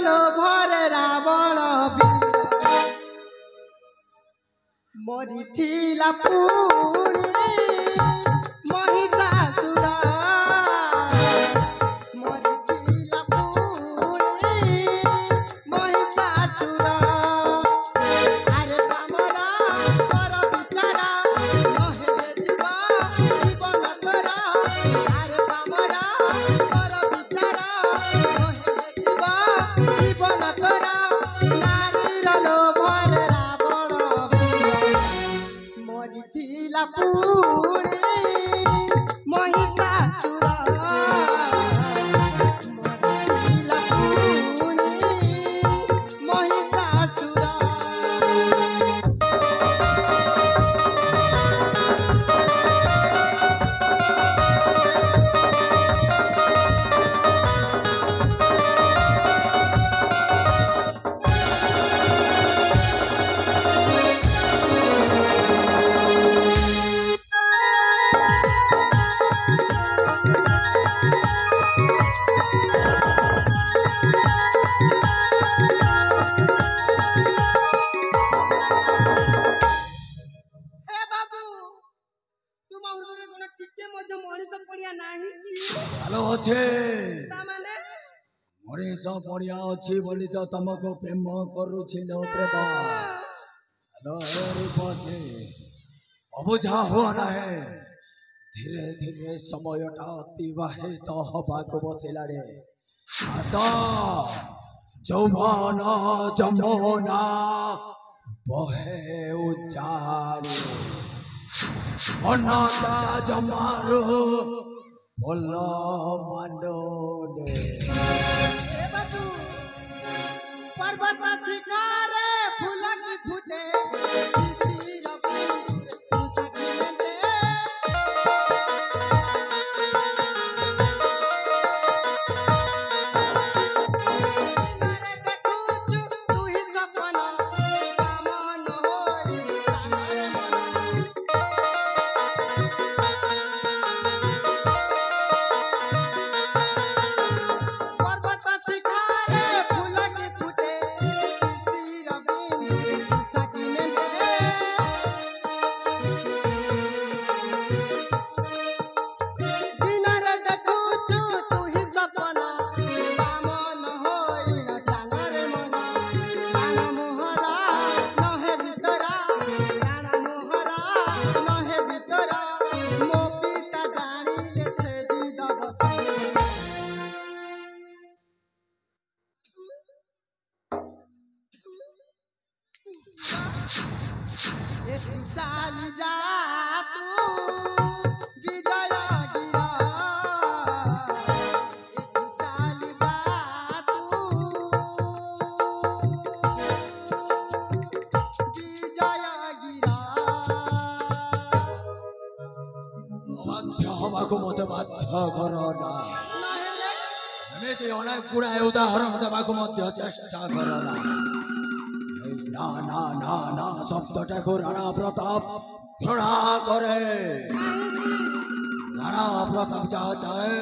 লোভরে রাবণ মরিথিলা পুরী মহিষাসুর মরিথিলা পুরী মহিষাসুর আরে বামরা কর বিচার নহে জীব জীবন কর আরে বামরা কর বিচার নহে জীব জীবন কর নারীর লোভরে রাবণ মরিথিলা পুরী মহিষাসুর মরিথিলা পুরী মহিষাসুর हे बाबू तुम हृदय कोन टिके मध्य मनीष पड़िया नाही की ভালো আছে ता माने মଣିষ পড়িয়া ଅଛି ବୋଲି ତ ତମକୁ ପ୍ରେମ କରୁছিল ପ୍ରେମ ହ୍ୟାଲୋ ରୂପସୀ ଅବୁଝା ହୁଅ ନାହିଁ ଧୀରେ ଧୀରେ ସମୟଟା ଅତିବାହିତ ହବାକୁ ବସିଲାଣି ଆସ ଯୌବନ ଯମୁନା ବହେ ଉଚାରି ଅନାଥା ଜମାରୁ ଭଲ ମାନନେ हे बाबू पर्वत शिकारे फूल की फूटे किसी रबी तुझे खिलते किनारे देखूं तू ही सपना कामन होई सागर मन पर्वत शिखारे फूल की फूटे शिशिर बिंदु सकिने दिनरे देखूछु तू ही सपना बामन होई न चानरे मन प्राण मोहरा नहे भितरा प्राण मोहरा नहे भितरा मो पिता जानिले छेदी दबसे तू चाली जा तू विजय गिरा तू चाली जा तू विजय गिरा ବାଧ୍ୟ ହବାକୁ ମୋତେ ବାଧ୍ୟ କର ନା ନହେଲେ ଏମିତି ଅନେକ ଗୁଡ଼ାଏ ଉଦାହରଣ ଦେବାକୁ ମଧ୍ୟ ଚେଷ୍ଟା କର ନା ଏଇ ନା ନା ନା ନା ଶବ୍ଦଟାକୁ ରାଣା ପ୍ରତାପ ଘୃଣା କରେ ରାଣା ପ୍ରତାପ ଯାହା ଚାହେଁ